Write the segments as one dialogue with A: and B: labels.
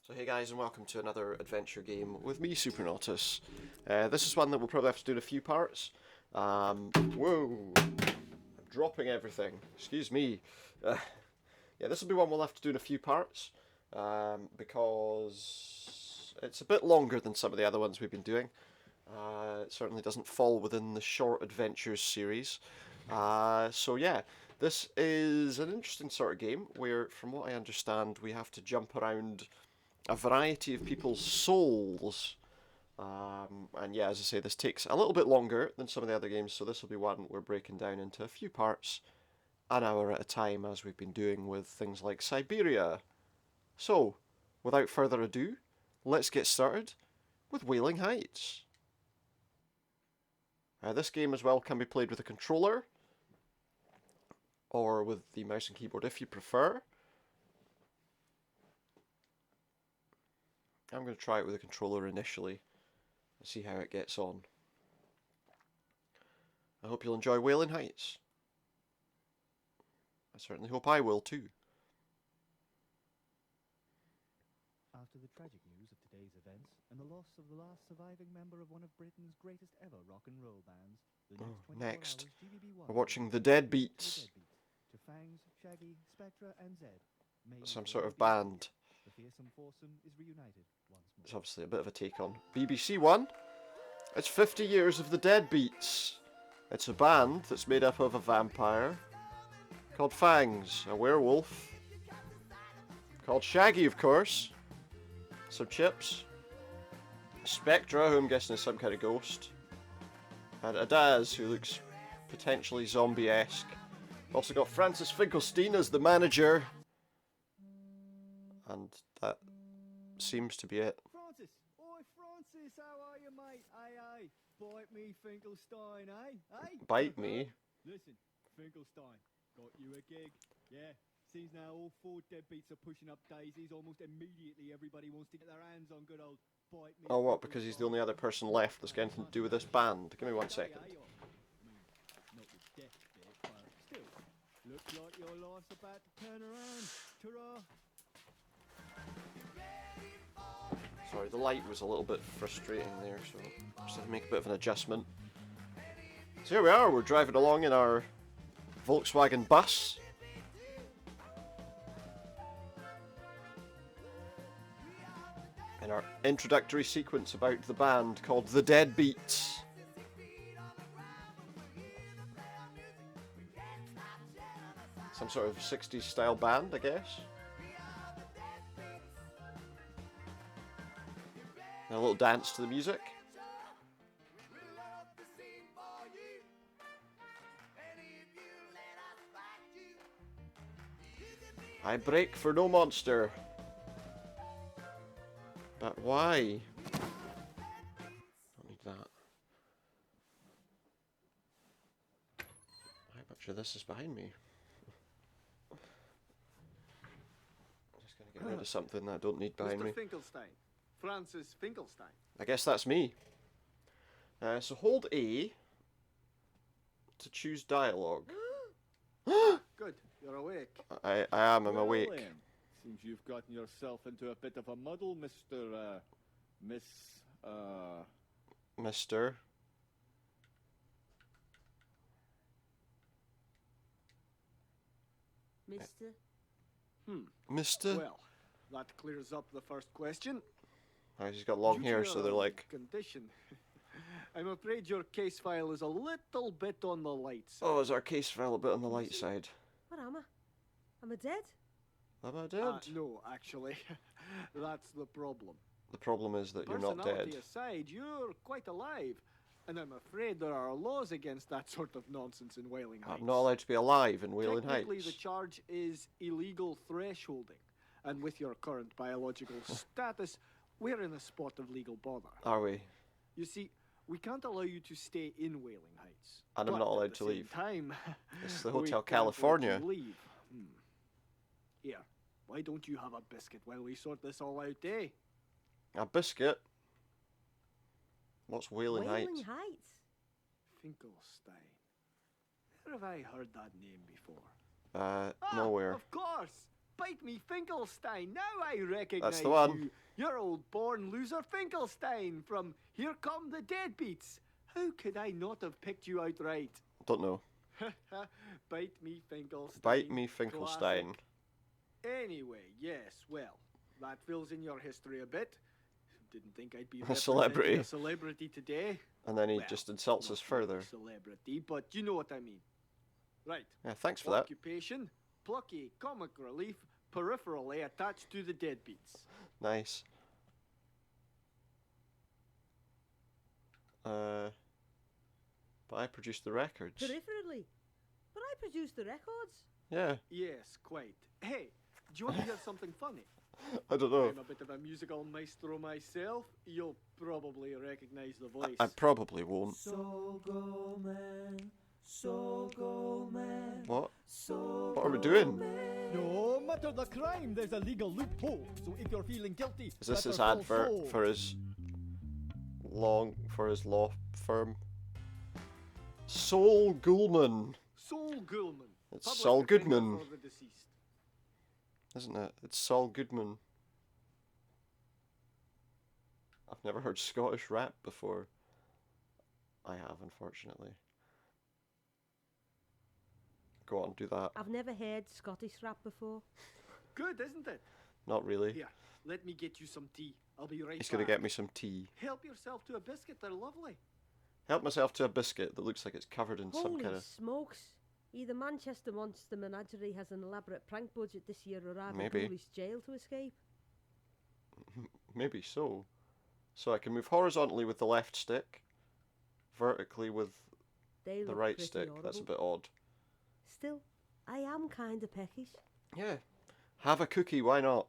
A: So hey guys, and welcome to another adventure game with me, Supernautus. This is one that we'll probably have to do in a few parts. Whoa! I'm dropping everything. Excuse me. Yeah, this will be one we'll have to do in a few parts, because it's a bit longer than some of the other ones we've been doing. It certainly doesn't fall within the Short Adventures series. So yeah, this is an interesting sort of game where, from what I understand, we have to jump around a variety of people's souls. And yeah, as I say, this takes a little bit longer than some of the other games, so this will be one we're breaking down into a few parts, an hour at a time, as we've been doing with things like Siberia. So, without further ado, let's get started with Wailing Heights. This game as well can be played with a controller, or with the mouse and keyboard if you prefer. I'm going to try it with a controller initially and see how it gets on. I hope you'll enjoy Wailing Heights. I certainly hope I will too.
B: After the tragic news of today's events and the loss of the last surviving member of one of Britain's greatest ever rock and roll bands, the next 24
A: Next,
B: hours GBB1
A: we're watching The Deadbeats.
B: To Fangs, Shaggy, Spectra, and Zed.
A: Some sort of band.
B: The fearsome foursome is reunited once more.
A: It's obviously a bit of a take on BBC One. It's 50 years of The Deadbeats. It's a band that's made up of a vampire called Fangs, a werewolf called Shaggy, of course, some chips, Spectra, who I'm guessing is some kind of ghost, and Adaz, who looks potentially zombie-esque. Also got Francis Finkelstein as the manager, and that seems to be it.
C: Francis! Oi, Francis, how are you, mate? Hey, bite me, Finkelstein, eh?
A: Bite me?
C: Listen, Finkelstein, got you a gig. Yeah, seems now all four deadbeats are pushing up daisies. Almost immediately everybody wants to get their hands on good old bite me.
A: Oh, what, because he's the only other person left that's got anything to do with this band? Give me 1 second.
C: I mean, not the death bit, but still, looks like your life's about to turn around. Ta-ra!
A: Sorry, the light was a little bit frustrating there, so just had to make a bit of an adjustment. So here we are, we're driving along in our Volkswagen bus. In our introductory sequence about the band called The Deadbeats. Some sort of 60s style band, I guess. And a little dance to the music. I break for no monster. But why? Don't need that. How much of this is behind me? I'm just going to get rid of something that I don't need behind me.
C: Mr. Finkelstein. Francis Finkelstein.
A: I guess that's me. So hold A to choose dialogue.
C: Good, you're awake.
A: I am, I'm
D: Well
A: awake.
D: then, seems you've gotten yourself into a bit of a muddle, Mr.
A: Mister.
E: Mister?
A: Mister?
C: Well, that clears up the first question.
A: Oh, he's got long
C: Due to
A: hair, so
C: your
A: they're like...
C: condition. I'm afraid your case file is a little bit on the light side.
A: Oh, is our case file a bit on the light side?
E: What am I? Am I dead?
A: Am I dead?
C: No, actually. That's the problem.
A: The problem is that you're not
C: Personality
A: dead.
C: aside, you're quite alive. And I'm afraid there are laws against that sort of nonsense in Wailing Heights.
A: I'm not allowed to be alive in Wailing
C: Technically,
A: Heights.
C: the charge is illegal thresholding. And with your current biological status, we're in a spot of legal bother.
A: Are we?
C: You see, we can't allow you to stay in Wailing Heights.
A: And I'm
C: But
A: not
C: at
A: allowed
C: the
A: to
C: same
A: leave.
C: Time,
A: It's the
C: we
A: Hotel
C: can't let you
A: California.
C: leave. Here, why don't you have a biscuit while we sort this all out, eh?
A: A biscuit? What's Wailing Heights?
E: Wailing Heights?
C: Finkelstein. Where have I heard that name before?
A: Nowhere.
C: Of course! bite me Finkelstein. Now I recognize
A: one.
C: you. You're old born loser Finkelstein from Here Come the Deadbeats. How could I not have picked you out right?
A: Don't know.
C: Bite me Finkelstein.
A: Bite me Finkelstein.
C: Classic. Anyway, yes, well, that fills in your history a bit. Didn't think I'd be
A: A celebrity.
C: a celebrity today.
A: And then he
C: Well,
A: just insults
C: not
A: us further.
C: really celebrity, but you know what I mean. Right.
A: Yeah, thanks for that.
C: Occupation, plucky, comic relief, peripherally attached to the deadbeats.
A: Nice. But I produced the records.
E: Peripherally. But I produced the records.
A: Yeah,
C: Yes, quite. Hey, do you want to hear something funny?
A: I don't know.
C: I'm a bit of a musical maestro myself. You'll probably recognize the voice.
A: I probably won't.
B: So go, man. So go, man.
A: What?
B: So
A: What are we doing?
C: No matter the crime, there's a legal loophole. So if you're feeling guilty,
A: Is this
C: better
A: his
C: fall
A: advert
C: soul.
A: for his law firm? Saul Goulman,
C: Saul Goulman.
A: It's
C: public
A: Saul
C: defender
A: Goodman.
C: for the deceased.
A: isn't it? It's Saul Goodman. I've never heard Scottish rap before. I have, unfortunately. Go on, do that.
E: I've never heard Scottish rap before.
C: Good, isn't it?
A: Not really.
C: Here, let me get you some tea. I'll be right
A: He's
C: back.
A: gonna get me some tea.
C: Help yourself to a biscuit, they're lovely.
A: Help myself to a biscuit that looks like it's covered in some
E: Holy
A: kind of...
E: smokes. Either Manchester Monster Menagerie has an elaborate prank budget this year or I've
A: Maybe.
E: a ghoulish jail to escape.
A: Maybe so. So I can move horizontally with the left stick, vertically with
E: They
A: the
E: look
A: right
E: pretty
A: stick. That's a
E: horrible.
A: bit odd.
E: Still, I am kind of peckish.
A: Yeah. Have a cookie, why not?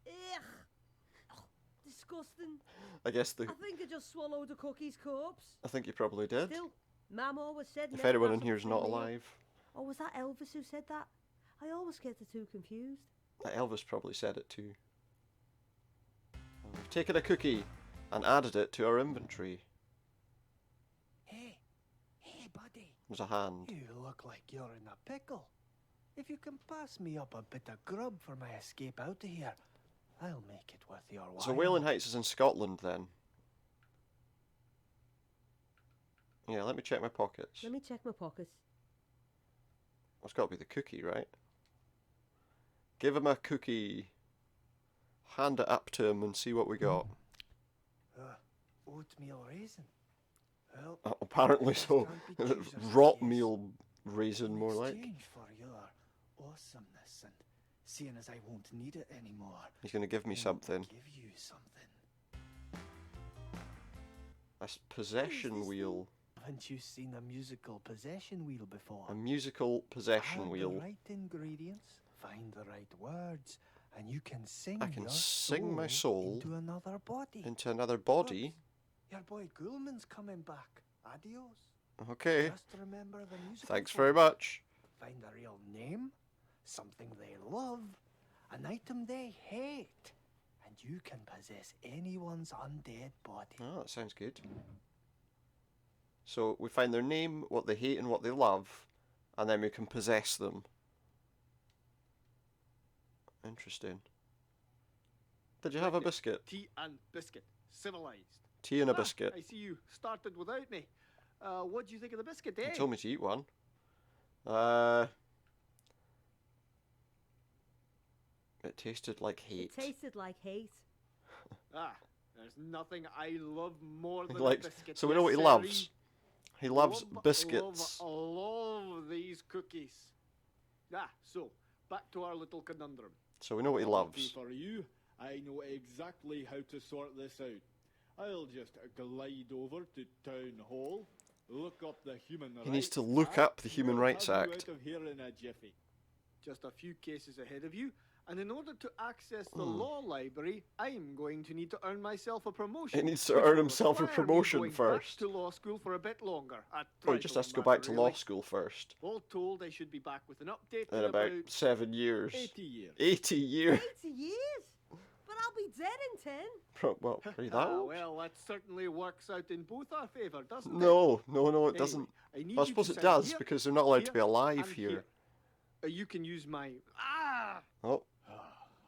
E: Ugh. Oh, disgusting.
A: I guess the...
E: I think I just swallowed a cookie's corpse.
A: I think you probably did.
E: Still, Mum always said...
A: If
E: never
A: anyone
E: have
A: in here is
E: something
A: not
E: free meal.
A: alive,
E: Or was that Elvis who said that? I always get the two confused.
A: Elvis probably said it too. We've taken a cookie and added it to our inventory.
F: Hey, buddy.
A: There's a hand.
F: You look like you're in a pickle. If you can pass me up a bit of grub for my escape out of here, I'll make it worth your while.
A: So Wailing Heights is in Scotland then? Yeah, let me check my pockets.
E: Let me check my pockets.
A: It's got to be the cookie, right? Give him a cookie. Hand it up to him and see what we got.
F: Oatmeal raisin. Well,
A: Apparently
F: this
A: so.
F: can't be Jesus'
A: Rot
F: case.
A: meal raisin,
F: In
A: more like.
F: exchange for your awesomeness and seeing as I won't need it anymore.
A: He's going to give me
F: I'll
A: something.
F: Give you something.
A: A possession
F: this
A: wheel.
F: Haven't you seen a musical possession wheel before?
A: A musical possession
F: Add
A: wheel.
F: the right ingredients, find the right words, and you can sing
A: I can
F: your
A: sing my soul
F: into another body.
A: Into another body.
F: Your boy Goulman's coming back. Adios.
A: Okay.
F: Just remember the musical.
A: Thanks very
F: formula.
A: much.
F: Find a real name, something they love, an item they hate, and you can possess anyone's undead body.
A: Oh, that sounds good. So we find their name, what they hate and what they love, and then we can possess them. Interesting. Did you have a biscuit?
C: Tea and biscuit. Civilized.
A: Tea and a
C: Ah,
A: biscuit.
C: I see you started without me. What do you think of the biscuit, eh?
A: You told me to eat one. It tasted like hate.
E: It tasted like hate.
C: Ah, there's nothing I love more than
A: Like,
C: a biscuit.
A: so we know what he
C: yes,
A: loves.
C: sirree.
A: He loves
C: Love,
A: biscuits.
C: Love these cookies. Ah, so back to our little conundrum.
A: So we know what he
D: Lucky
A: loves.
D: for you, I know exactly how to sort this out. I'll just glide over to Town Hall, look up the Human Rights
A: He needs to look
D: Act,
A: up the Human
D: we'll
A: Rights
D: have you
A: Act.
D: out of here in a jiffy.
C: Just a few cases ahead of you, and in order to access the law library, I'm going to need to earn myself a promotion.
A: He needs to
C: which
A: earn
C: will
A: himself a
C: require me
A: promotion
C: going back
A: first.
C: to law school for a bit longer.
A: Oh, he just has to go back to law school first.
C: All told, I should be back with an update
A: In
C: in
A: about 7 years.
D: 80 years.
A: 80 years.
E: 80 years? But I'll be dead in 10.
A: Well, are you that old?
C: Well, that certainly works out in both our favour, doesn't it?
A: No, it
C: Anyway,
A: doesn't.
C: I need
A: Well, I
C: you
A: suppose
C: to
A: it
C: sign
A: does,
C: here,
A: because they're not allowed to be
C: here,
A: alive
C: and
A: here.
F: You can use my... Ah!
A: Oh,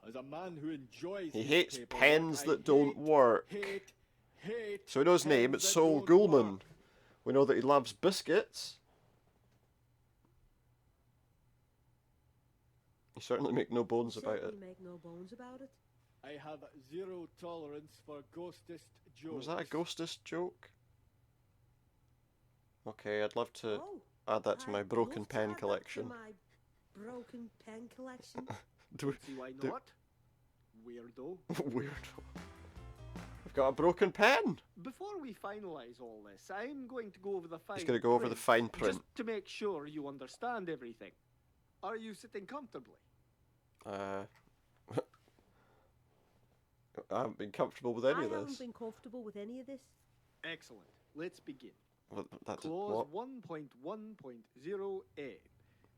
D: As a man who enjoys
A: he
D: his
A: hates
D: paperwork,
A: pens
D: I
A: that don't work.
D: Hate
A: So we know his name,
D: pens
A: it's
D: that
A: Sol
D: don't
A: Goulman.
D: work.
A: We know that he loves biscuits. You certainly make no bones about it.
E: Certainly make no bones about it.
D: I have zero tolerance for ghostist jokes.
A: Was that a ghostist joke? Okay, I'd love to
E: Oh,
A: add that to my
E: I'd
A: broken
E: love to
A: pen
E: add that
A: collection.
E: to my broken pen collection.
A: Do
F: See why
A: do-
F: not? Weirdo.
A: Weirdo. I've got a broken pen.
F: Before we finalise all this, I'm going to go over the fine
A: He's going to go over the fine print.
F: just to make sure you understand everything. Are you sitting comfortably?
A: I haven't been comfortable with any
E: I
A: of
E: haven't
A: this.
E: been comfortable with any of this.
F: Excellent. Let's begin.
A: That's
F: Clause
A: what?
F: 1.1.0a.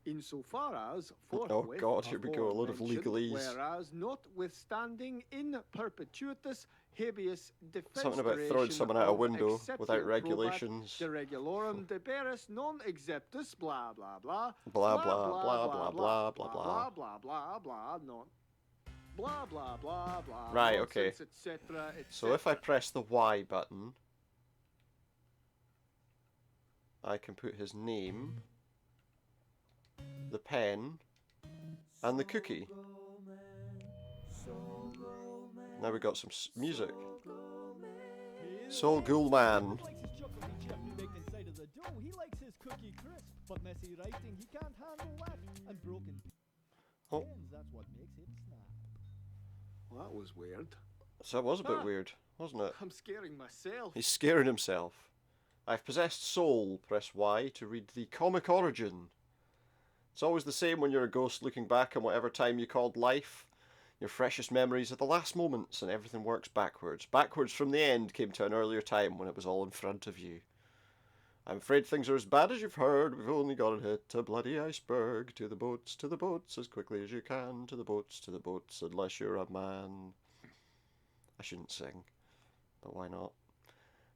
F: Insofar as
A: Oh
F: forthwith
A: God, here we go, a load of
F: aforementioned,
A: legalese.
F: Whereas notwithstanding in perpetuitus habeas
A: Something about throwing someone out a window without regulations.
F: De regulorum deberis non exceptus blah blah blah
A: Blah, blah, blah, blah, blah, blah, blah.
F: blah blah blah non blah blah blah blah
A: Right, okay.
F: nonsense, etc.,
A: So if I press the Y button, I can put his name, the pen, and the cookie. Now we got some music. Sol Goulman.
C: He likes his chocolate chip baked inside of the dough. He likes his cookie crisp, but messy writing, he can't handle that. And broken
A: Oh.
C: pens, that's what makes him snap.
F: Well, that was weird.
A: So that was a bit
F: Ah.
A: weird, wasn't it?
F: I'm scaring myself.
A: He's scaring himself. I've possessed soul. Press Y to read the comic origin. It's always the same when you're a ghost looking back on whatever time you called life. Your freshest memories are the last moments, and everything works backwards. Backwards from the end came to an earlier time when it was all in front of you. I'm afraid things are as bad as you've heard. We've only got to hit a bloody iceberg. To the boats, as quickly as you can. To the boats, unless you're a man. I shouldn't sing, but why not?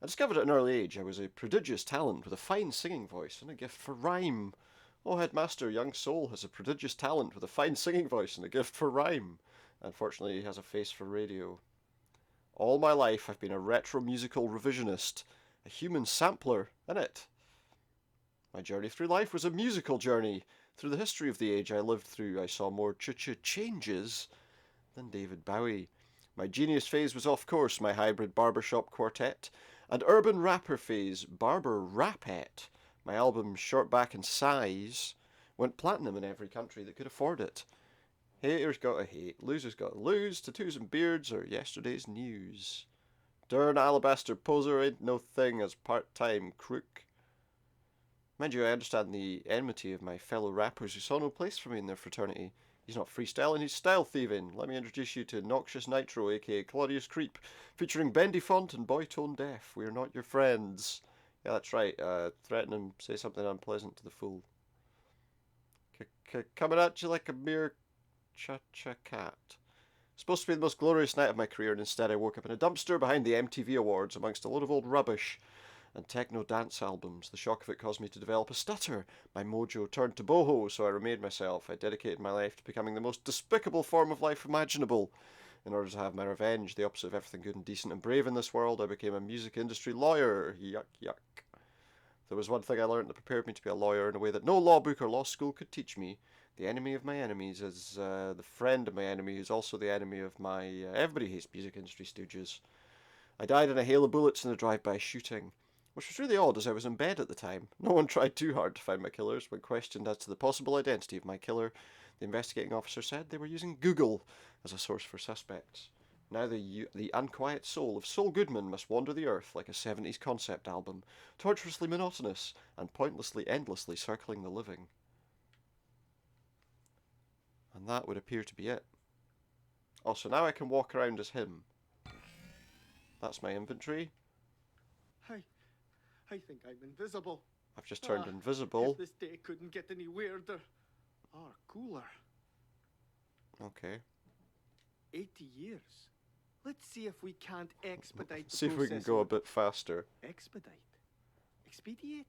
A: I discovered at an early age I was a prodigious talent with a fine singing voice and a gift for rhyme. Oh, headmaster, young soul has a prodigious talent with a fine singing voice and a gift for rhyme. Unfortunately, he has a face for radio. All my life I've been a retro musical revisionist, a human sampler, innit? My journey through life was a musical journey. Through the history of the age I lived through, I saw more changes than David Bowie. My genius phase was off course, my hybrid barbershop quartet, and urban rapper phase, Barber Rapette. My album Shortback and Size went platinum in every country that could afford it. Haters gotta hate, losers gotta lose, tattoos and beards are yesterday's news. Darn alabaster poser ain't no thing as part-time crook. Mind you, I understand the enmity of my fellow rappers who saw no place for me in their fraternity. He's not freestyling, he's style thieving. Let me introduce you to Noxious Nitro, aka Claudius Creep, featuring Bendy Font and Boytone Deaf. We are not your friends. Yeah, that's right. Threaten him, say something unpleasant to the fool. Coming at you like a mere cha-cha cat. Supposed to be the most glorious night of my career, and instead I woke up in a dumpster behind the MTV Awards amongst a load of old rubbish and techno dance albums. The shock of it caused me to develop a stutter. My mojo turned to boho, so I remade myself. I dedicated my life to becoming the most despicable form of life imaginable. In order to have my revenge, the opposite of everything good and decent and brave in this world, I became a music industry lawyer. Yuck, yuck. If there was one thing I learned that prepared me to be a lawyer in a way that no law book or law school could teach me, the enemy of my enemies is the friend of my enemy, who's also the enemy of my everybody hates music industry stooges. I died in a hail of bullets in a drive-by shooting, which was really odd as I was in bed at the time. No one tried too hard to find my killers. When questioned as to the possible identity of my killer, the investigating officer said they were using Google as a source for suspects. Now the unquiet soul of Sol Goodman must wander the earth like a 70s concept album, tortuously monotonous and pointlessly endlessly circling the living. And that would appear to be it. Also, now I can walk around as him. That's my inventory.
F: I think I'm invisible.
A: I've just turned
F: Ah,
A: invisible.
F: If this day couldn't get any weirder or cooler.
A: Okay.
F: 80 years. Let's see if we can't expedite the
A: See if we can go a bit faster.
F: Expedite. Expedite?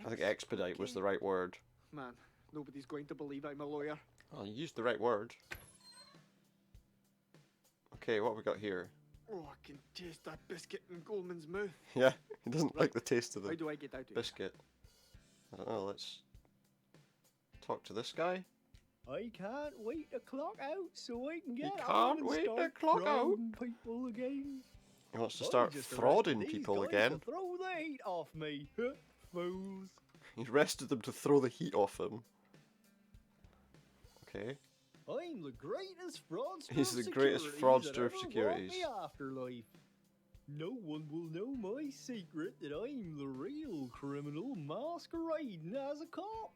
A: I think expedite was the right word.
F: Man,
C: Nobody's going to believe I'm a lawyer.
A: Well, you used the right word. Okay, what have we got here?
C: Oh, I can taste that biscuit in Goldman's mouth.
A: Yeah, he doesn't like the taste of
C: How
A: the
C: do I get out of here?
A: biscuit. I don't know, let's talk to this guy.
G: I can't wait to clock out so I can get
A: can't
G: on and
A: wait to
G: start
A: clock out.
G: frauding people again.
A: He wants to
G: I
A: start
G: just
A: frauding
G: arrested these
A: people
G: guys
A: again.
G: To throw the heat off me. Fools.
A: He arrested them to throw the heat off him. Okay.
G: I'm the greatest fraudster
A: He's
G: of
A: the greatest
G: securities
A: fraudster
G: that
A: of
G: ever
A: securities.
G: walked the afterlife. No one will know my secret that I'm the real criminal masquerading as a cop.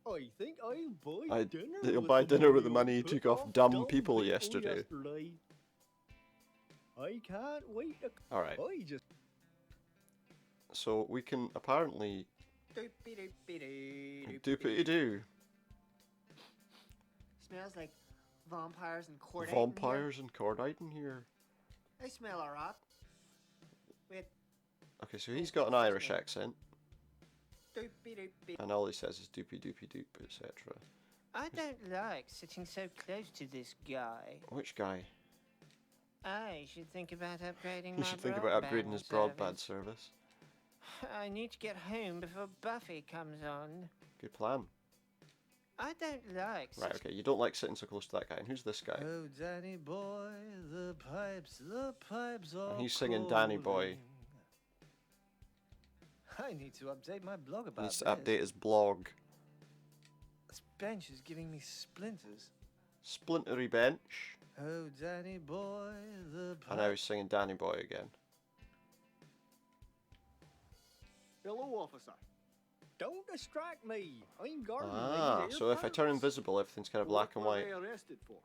G: I think I'll buy dinner.
A: He'll
G: with
A: buy
G: the
A: dinner with the
G: I
A: money he
G: took
A: took off dumb people yesterday.
G: I can't wait to.
A: Alright,
G: I just.
A: so we can apparently
F: Doopy-doopy-doo.
A: doopity-doo.
F: Smells like vampires and cordite.
A: Vampires and cordite in here.
F: I smell a rat. Wait.
A: Okay, so he's got an Irish accent,
F: Doopy-doopy.
A: and all he says is doopy doopy doop, etc.
F: I don't like sitting so close to this guy.
A: Which guy?
F: I should think about upgrading
A: He
F: my
A: should think about upgrading his broadband
F: service.
A: service.
F: I need to get home before Buffy comes on.
A: Good plan.
F: I don't like
A: Right, okay, you don't like sitting so close to that guy. And who's this guy?
F: Oh, Danny boy, the pipes are
A: And he's singing Danny Boy.
F: I need to update my blog
A: He
F: about
A: needs to
F: this.
A: update his blog.
F: This bench is giving me splinters.
A: Splintery bench.
F: Oh, Danny boy, the
A: And now he's singing Danny Boy again.
C: Hello, officer.
G: Don't distract me. I'm guarding
A: Ah,
G: these
A: so if I turn
G: airports.
A: invisible, everything's kind of black and
C: What
A: white.
C: were they arrested for?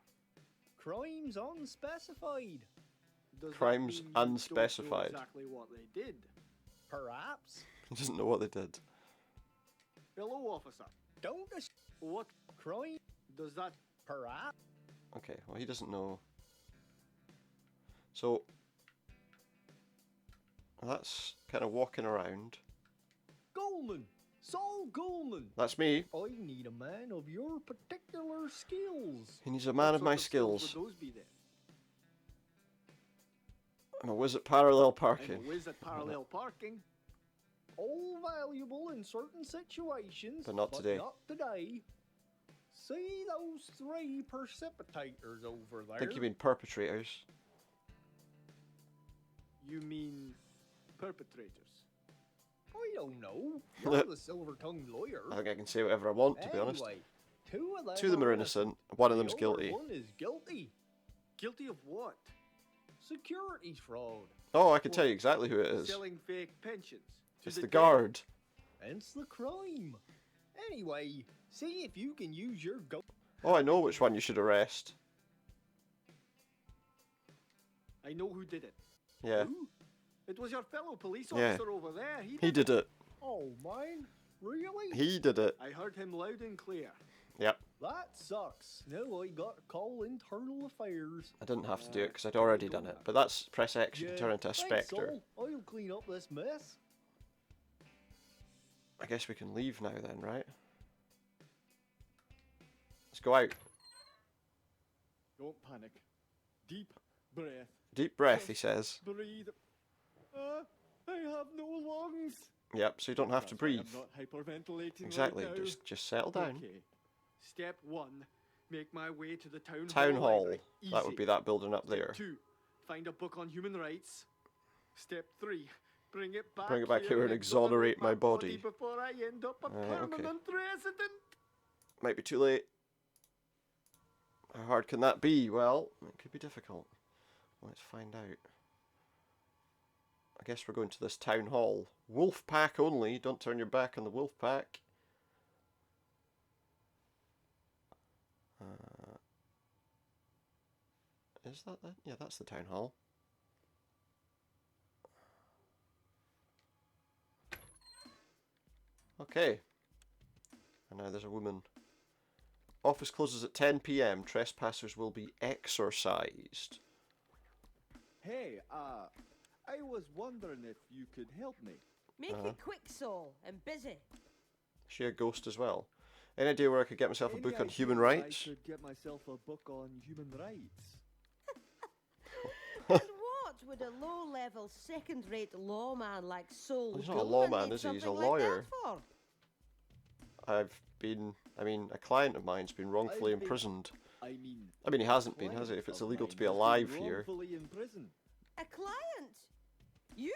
G: Crimes unspecified.
C: Does that
A: Crimes
C: mean you don't know
A: unspecified.
C: exactly what they did.
G: Perhaps.
A: He doesn't know what they did.
C: Hello, officer.
G: Don't
C: What
G: crime.
C: does that?
G: Perhaps.
A: Okay, well, he doesn't know. So, that's kind of walking around.
G: Goldman. Saul Goldman.
A: That's me.
G: I need a man of your particular skills.
A: He needs a man
C: what
A: of my
C: sort
A: skills.
C: Would those be then?
A: I'm a whiz at parallel
C: I'm
A: parking.
C: a whiz at parallel parking.
G: All valuable in certain situations,
A: But not today.
G: Not today. See those three precipitators over there?
A: I think you mean perpetrators.
C: You mean perpetrators?
G: I don't know. You're the silver-tongued lawyer.
A: I think I can say whatever I want, to be honest.
G: Anyway, two
A: Two of them are innocent, one of them's
G: The other
A: guilty.
G: One is guilty.
C: Guilty of what?
G: Securities fraud.
A: Oh, I can tell you exactly who it is.
C: Selling fake pensions. to
A: It's the
C: dead.
A: guard.
G: Hence the crime. Anyway, see if you can use your
A: Oh, I know which one you should arrest.
C: I know who did it.
A: Yeah,
C: Who? It was your fellow police
A: Yeah.
C: officer over there.
A: he did it.
G: Oh, mine? Really?
A: He did it.
C: I heard him loud and clear.
A: Yep.
G: That sucks. Now I got to call internal affairs.
A: I didn't have to do it because I'd already done it. But that's press X, you can turn into a
G: thanks,
A: spectre.
G: Sol. I'll clean up this mess.
A: I guess we can leave now then, right? Let's go out.
D: Don't panic. Deep breath.
A: Deep breath, he says.
D: Breathe. I have no lungs.
A: Yep, so you don't have to
D: That's why
A: breathe.
D: I'm not hyperventilating
A: Exactly,
D: right now.
A: just settle down.
D: Okay.
C: Step 1, make my way to the town
A: Town hall.
C: library.
A: That would
C: Easy.
A: be that building up there.
C: Step 2, find a book on human rights. Step 3, bring it back,
A: Bring it back here and exonerate my body.
C: before I end up a
A: Right, okay.
C: permanent resident.
A: Might be too late. How hard can that be? Well, it could be difficult. Let's find out. I guess we're going to this town hall. Wolf pack only. Don't turn your back on the wolf pack. Is that it? Yeah, that's the town hall. Okay. And now there's a woman. Office closes at 10 p.m. Trespassers will be exorcised.
D: Hey, I was wondering if you could help me.
E: Make it quick, Saul, and busy.
A: Is she a ghost as well? Any idea where I could get myself a
C: Any
A: book on
C: idea
A: human
C: where
A: rights?
C: I could get myself a book on human rights.
E: And what would a low-level, second-rate lawman like Saul
A: He's not a
E: Goldman
A: lawman,
E: need
A: is he? He's a
E: something like
A: lawyer.
E: that for?
A: A client of mine's been wrongfully
C: I've been-
A: imprisoned.
C: I mean,
A: I mean, he hasn't been, has he? If it's illegal to be alive here.
C: Wrongfully in prison.
E: A client? You?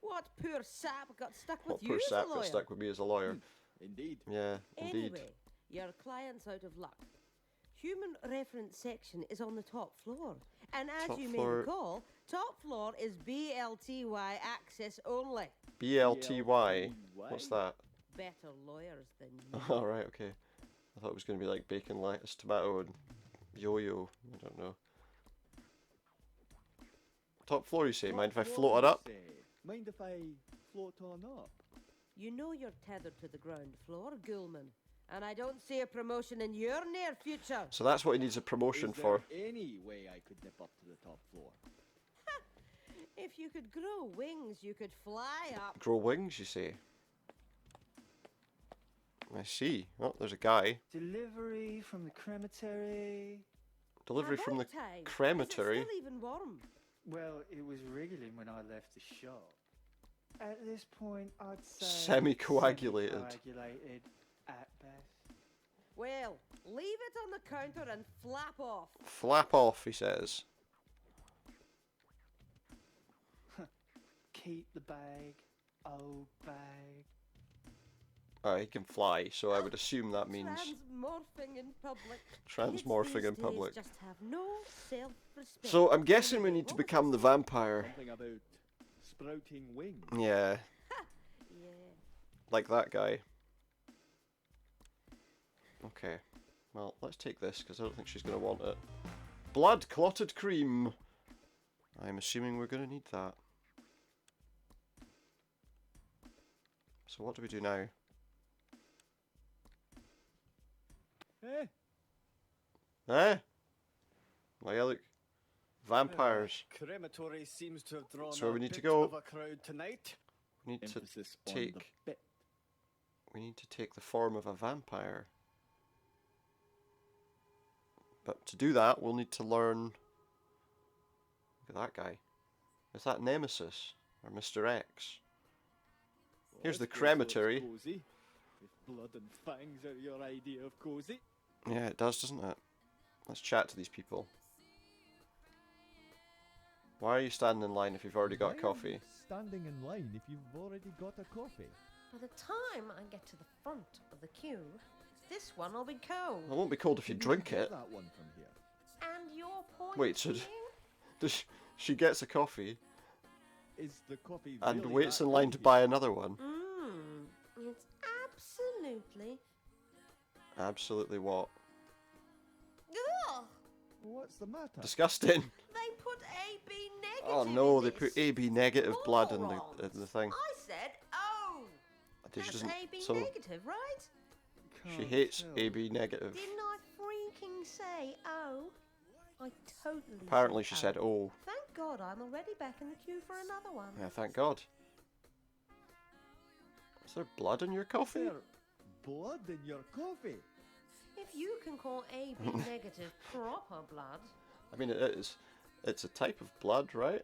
E: What poor sap got stuck with
A: What
E: you
A: poor
E: as a
A: sap
E: lawyer?
A: got stuck with me as a lawyer.
C: Indeed.
A: Yeah, indeed.
E: Anyway, your client's out of luck. Human reference section is on the top floor. And as
A: Top
E: you
A: floor.
E: may recall, top floor is BLTY access only.
A: BLTY. What's that?
E: Better lawyers than you.
A: Oh, right, okay. I thought it was going to be like bacon, lettuce, tomato, and yo-yo. I don't know. Top floor, you say? Mind if I
C: Top
A: float
C: floor,
A: it up?
C: you say. Mind if I float on up?
E: You know you're tethered to the ground floor, Ghoulman. And I don't see a promotion in your near future.
A: So that's what he needs a promotion
C: Is
A: for.
C: there any way I could nip up to the top floor?
E: If you could grow wings, you could fly up.
A: Grow wings, you say? I see. Oh, there's a guy.
F: Delivery from the crematory.
A: Delivery from the
E: About time.
A: crematory.
E: Is it still even warm?
F: Well, it was wriggling when I left the shop. At this point, I'd say
A: Semi-coagulated.
F: semi-coagulated at best.
E: Well, leave it on the counter and flap off.
A: Flap off, he says.
F: Keep the bag, old bag.
A: He can fly, so I would assume that means
E: Transmorphing in public.
A: transmorphing
E: Kids
A: in
E: these
A: public.
E: days just have no self-respect.
A: So I'm guessing we need to
E: What was
A: become the vampire.
C: Something about sprouting wings.
A: Yeah,
E: Yeah.
A: like that guy. Okay, well, let's take this, because I don't think she's going to want it. Blood clotted cream. I'm assuming we're going to need that. So what do we do now?
C: Eh?
A: Eh? Well, yeah, look. Vampires.
G: Crematory seems to have drawn
A: That's where
G: a
A: we need to
G: bit
A: go.
G: of a crowd tonight.
A: We need to
C: Emphasis on
A: take...
C: the bit.
A: We need to take the form of a vampire. But to do that, we'll need to learn... Look at that guy. Is that Nemesis? Or Mr. X? Here's the
C: Let's go so it's
A: crematory.
C: Cozy. If blood and fangs are your idea of cozy.
A: Yeah, it does, doesn't it? Let's chat to these people. Why are you standing in line if you've already got
C: Why are
A: coffee?
C: you standing in line if you've already got a coffee?
E: By the time I get to the front of the queue, this one will be cold.
A: It won't be cold if you
C: Can
A: drink
C: get
A: it.
C: that one from here.
E: And your point
A: Wait, so
E: being?
A: Does she gets a coffee
C: Is the coffee
A: and
C: really
A: waits
C: that
A: in line
C: good
A: to
C: here?
A: buy another one?
E: It's absolutely...
A: Absolutely what?
E: Ugh!
C: What's the matter?
A: Disgusting.
E: They put AB negative
A: Oh no,
E: in
A: they
E: this.
A: put AB negative blood in
E: Morons.
A: the thing.
E: I said O!
A: She
E: That's
A: doesn't.
E: AB
A: So
E: negative, right?
A: she
C: Can't
A: hates
C: tell.
A: AB negative.
E: Didn't I freaking say O? I totally
A: Apparently she said,
E: O.
A: "Oh,
E: Thank God I'm already back in the queue for another one.
A: yeah, thank God." Is there blood in your coffee?
C: There blood in your coffee?
E: If you can call AB negative proper blood,
A: I mean, it is. It's a type of blood, right?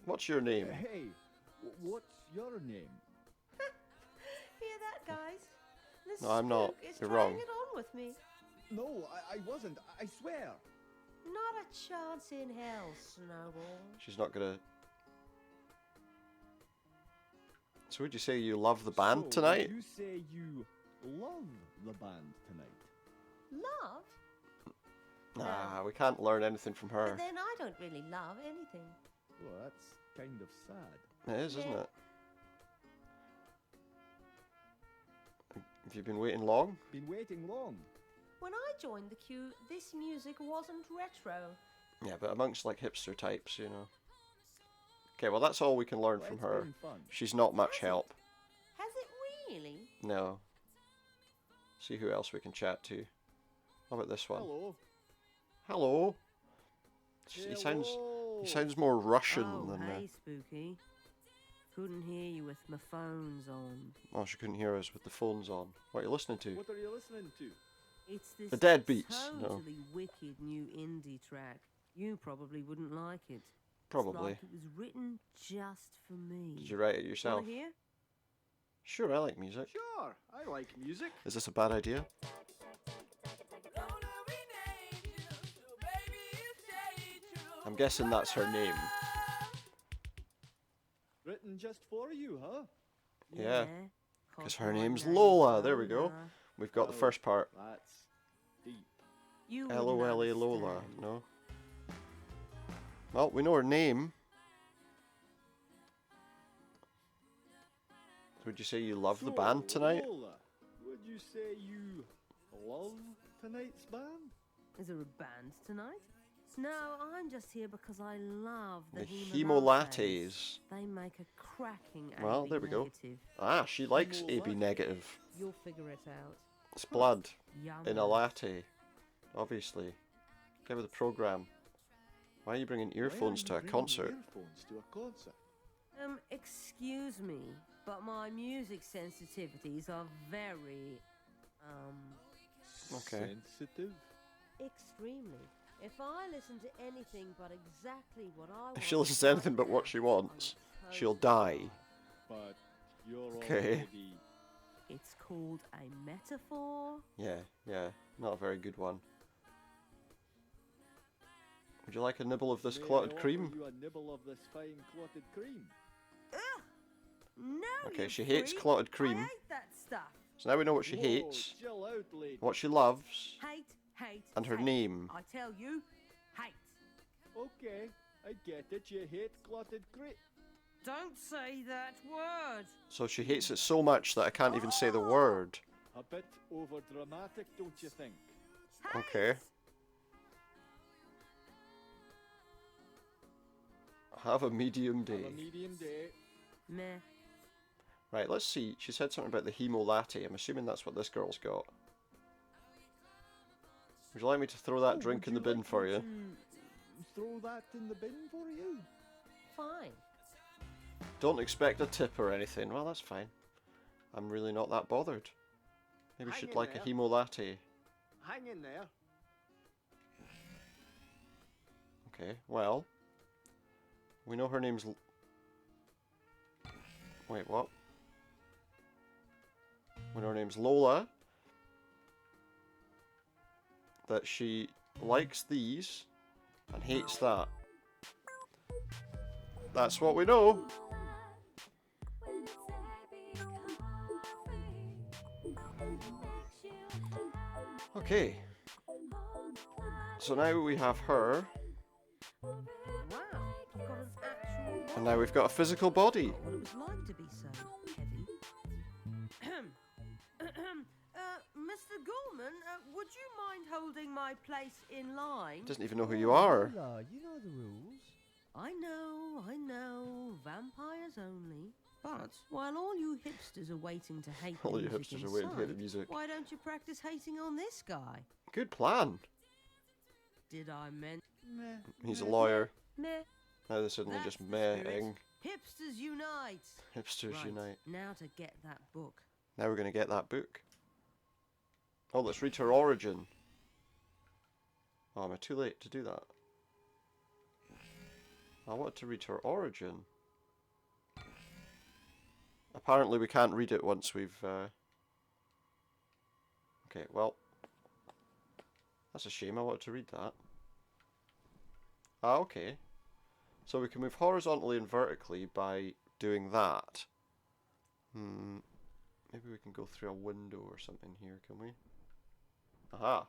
A: What's your name?
C: Hey, what's your name?
E: hear that, guys? The
A: No, I'm not.
E: spook is
A: You're
E: trying
A: wrong.
E: it on with me.
C: No, I wasn't. I swear.
E: Not a chance in hell, Snowball.
A: She's not gonna. So would you say you love the band
C: So,
A: tonight?
C: You say you love the band tonight.
E: Love?
A: Nah, we can't learn anything from her.
E: But then I don't really love anything.
C: Well, that's kind of sad.
A: It is, isn't
E: Yeah.
A: it? Have you been waiting long?
C: Been waiting long.
E: When I joined the queue, this music wasn't retro.
A: Yeah, but amongst like hipster types, you know. Okay, well that's all we can learn
C: Well,
A: from
C: it's
A: her.
C: been fun.
A: She's not much
E: Has it?
A: help.
E: Has it really?
A: No. See who else we can chat to. How about this one?
C: Hello.
A: Hello. He sounds
C: Hello.
A: more Russian
E: Oh,
A: than
E: hey, Spooky. Couldn't hear you with my phones on.
A: Oh, she couldn't hear us with the phones on. What are you listening to?
D: What are you listening to?
E: It's this
A: The Deadbeats. No.
E: totally wicked new indie track. You probably wouldn't like it.
A: Probably.
E: It's like it was written just for me.
A: Did you write it yourself?
E: Wanna hear?
A: Sure, I like music.
D: Sure, I like music.
A: Is this a bad idea? I'm guessing that's her name.
D: Written just for you, huh?
A: Yeah, 'cause
E: 'cause
A: her
E: my
A: name's
E: name's
A: Lola. There we go.
E: Lola.
A: We've got the
D: Oh,
A: first part.
D: That's deep.
E: You wouldn't
A: L-O-L-A Lola.
E: understand.
A: No. Well, we know her name. Would you say you love the
D: So,
A: band tonight?
D: Lola, would you say you love tonight's band?
E: Is there a band tonight? No, I'm just here because I love the,
A: The
E: Hemolattes.
A: Hemolattes.
E: They make a cracking
A: Well,
E: AB
A: there we go.
E: negative.
A: Ah, she likes AB
D: Hemolattes.
A: negative.
E: You'll figure it out.
A: It's blood
E: Yum.
A: in a latte. Obviously. Get with the program. Why are you bringing
D: Why are
A: earphones
D: you
A: to a
D: bringing
A: concert?
D: Earphones to a concert.
E: Excuse me, but my music sensitivities are very,
A: Okay.
D: Sensitive.
E: extremely. If I listen to anything but exactly what I want...
A: If she listens to anything but what she wants, she'll die.
D: But you're
A: Okay.
D: already.
E: It's called a metaphor.
A: Yeah, not a very good one. Would you like a nibble of this
D: May I
A: clotted
D: offer
A: cream?
D: You a nibble of this fine clotted cream.
E: No,
A: Okay,
E: you
A: she hates
E: freak.
A: clotted cream.
E: I hate that stuff.
A: So now we know what she
D: Whoa,
A: hates,
D: Chill out, lady.
A: what she loves,
E: Hate,
A: and her
E: hate.
A: name.
E: I tell you, hate.
D: Okay, I get it. You hate clotted cream.
E: Don't say that word.
A: So she hates it so much that I can't even say the word.
D: A bit over dramatic, don't you think?
A: Okay. Have a medium
D: Have
A: day.
D: a medium day.
E: Meh.
A: Right, let's see. She said something about the hemo latte. I'm assuming that's what this girl's got. Would you like me to throw that
D: Oh,
A: drink
D: would
A: in the
D: you
A: bin
D: like
A: for
D: me
A: you?
D: to Throw that in the bin for you.
E: Fine.
A: Don't expect a tip or anything. Well, that's fine. I'm really not that bothered. Maybe
F: Hang
A: she'd
F: in
A: like a
F: there.
A: hemo latte.
F: Hang in there.
A: Okay, well. We know her name's... Wait, what? We know her name's Lola. That she likes these and hates that. That's what we know. Okay. So now we have her,
E: Wow, you've got an actual
A: and now we've got a physical body.
E: Not what it was like to be so heavy. Mr. Gorman, would you mind holding my place in line?
A: Doesn't even know who you are.
B: Lola, you know the rules.
E: I know, vampires only. But while all you hipsters are waiting to hate
A: All
E: the
A: you
E: music
A: hipsters are waiting to hate the
E: inside,
A: music.
E: why don't you practice hating on this guy?
A: Good plan.
E: Did I mention?
A: He's a lawyer.
E: Meh.
A: Now they're suddenly
E: That's
A: just
E: the spirit.
A: mehing.
E: Hipsters unite.
A: Hipsters
E: Right,
A: unite.
E: now to get that book.
A: Now we're going to get that book. Oh, let's read her origin. Oh, am I too late to do that? I wanted to read her origin. Apparently we can't read it once we've... Okay, well... That's a shame, I wanted to read that. Ah, okay. So we can move horizontally and vertically by doing that. Maybe we can go through a window or something here, can we? Aha!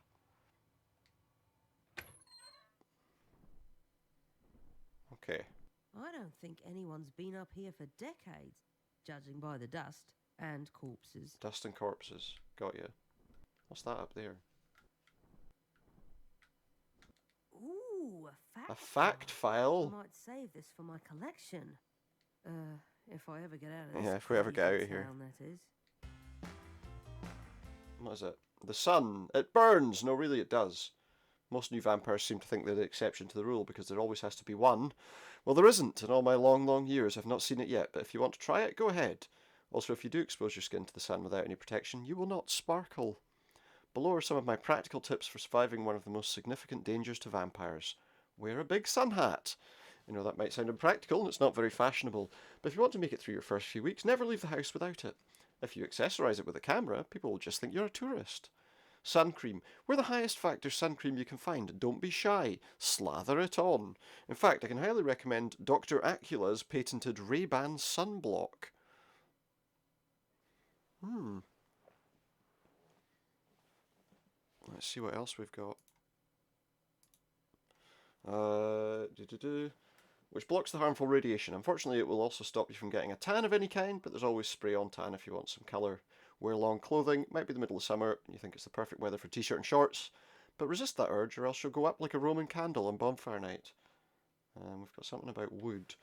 A: Okay.
E: I don't think anyone's been up here for decades, judging by the dust and corpses.
A: Dust and corpses. Got you. What's that up there?
E: Ooh, a fact.
A: A fact
E: I
A: file?
E: might save this for my collection. If I ever get out of this.
A: Yeah, if we ever get out of
E: crazy
A: here.
E: town, that is.
A: What is it? The sun. It burns! No, really it does. Most new vampires seem to think they're the exception to the rule because there always has to be one Well, there isn't. In all my long, long years, I've not seen it yet, but if you want to try it, go ahead. Also, if you do expose your skin to the sun without any protection, you will not sparkle. Below are some of my practical tips for surviving one of the most significant dangers to vampires. Wear a big sun hat. You know, that might sound impractical and it's not very fashionable, but if you want to make it through your first few weeks, never leave the house without it. If you accessorise it with a camera, people will just think you're a tourist. Sun cream. Wear the highest factor sun cream you can find. Don't be shy. Slather it on. In fact, I can highly recommend Dr. Acula's patented Ray-Ban sunblock. Let's see what else we've got. Which blocks the harmful radiation. Unfortunately, it will also stop you from getting a tan of any kind, but there's always spray on tan if you want some colour. Wear long clothing. It might be the middle of summer, and you think it's the perfect weather for t-shirt and shorts, but resist that urge or else you'll go up like a Roman candle on bonfire night. We've got something about wood.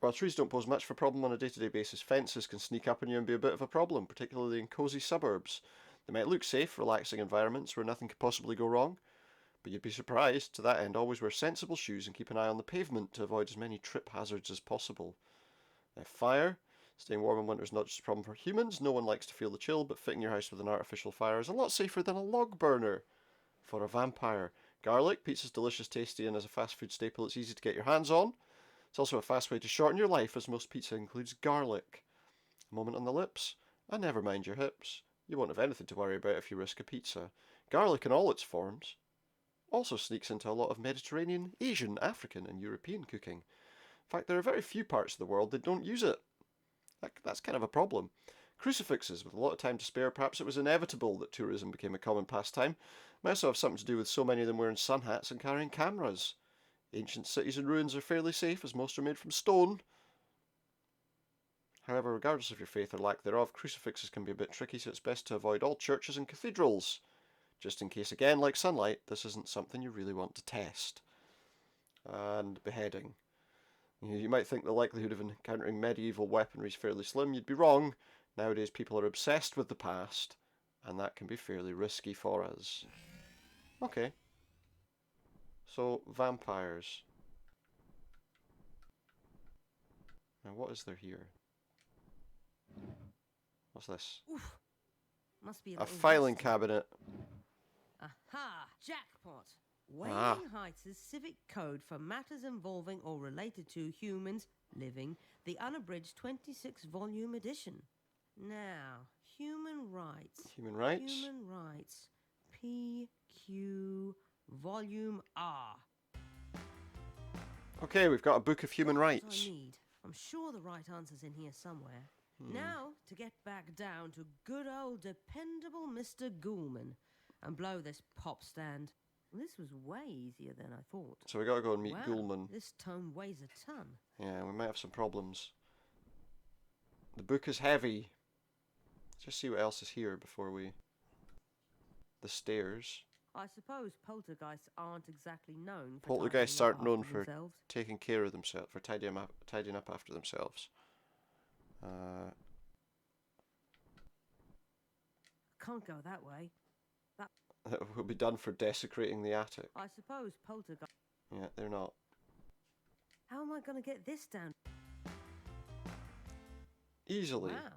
A: While trees don't pose much of a problem on a day-to-day basis, fences can sneak up on you and be a bit of a problem, particularly in cosy suburbs. They might look safe, relaxing environments where nothing could possibly go wrong, but you'd be surprised. To that end, always wear sensible shoes and keep an eye on the pavement to avoid as many trip hazards as possible. Fire. Staying warm in winter is not just a problem for humans. No one likes to feel the chill, but fitting your house with an artificial fire is a lot safer than a log burner for a vampire. Garlic. Pizza's delicious, tasty, and as a fast food staple, it's easy to get your hands on. It's also a fast way to shorten your life, as most pizza includes garlic. A moment on the lips, and never mind your hips. You won't have anything to worry about if you risk a pizza. Garlic in all its forms also sneaks into a lot of Mediterranean, Asian, African, and European cooking. In fact, there are very few parts of the world that don't use it. That's kind of a problem. Crucifixes. With a lot of time to spare, perhaps it was inevitable that tourism became a common pastime. It might also have something to do with so many of them wearing sun hats and carrying cameras. Ancient cities and ruins are fairly safe, as most are made from stone. However, regardless of your faith or lack thereof, crucifixes can be a bit tricky, so it's best to avoid all churches and cathedrals. Just in case, again, like sunlight, this isn't something you really want to test. And beheading. You might think the likelihood of encountering medieval weaponry is fairly slim. You'd be wrong. Nowadays, people are obsessed with the past, and that can be fairly risky for us. Okay. So, vampires. Now, what is there here? What's this?
E: Oof. Must be
A: A
E: little
A: filing
E: dusty.
A: cabinet.
E: Aha! Jackpot! Wailing
A: Ah.
E: Heights' civic code for matters involving or related to humans living, the unabridged 26-volume edition. Now, human rights.
A: Human rights.
E: Human rights. PQ Volume R.
A: Okay, we've got a book of human
E: What
A: rights.
E: I need. I'm sure the right answer's in here somewhere. Now, to get back down to good old dependable Mr. Ghoulman and blow this pop stand. This was way easier than I thought.
A: So we gotta go and meet
E: Wow,
A: Ghoulman.
E: this tome weighs a ton.
A: Yeah, we might have some problems. The book is heavy. Let's just see what else is here before we... The stairs.
E: I suppose poltergeists aren't exactly known for
A: Poltergeists
E: tidying up
A: aren't known
E: after
A: for
E: themselves.
A: taking care of themselves, for tidying up after themselves.
E: Can't go that way.
A: That will be done for desecrating the attic.
E: I suppose poltergeist.
A: Yeah, they're not.
E: How am I going to get this down?
A: Easily.
E: Wow.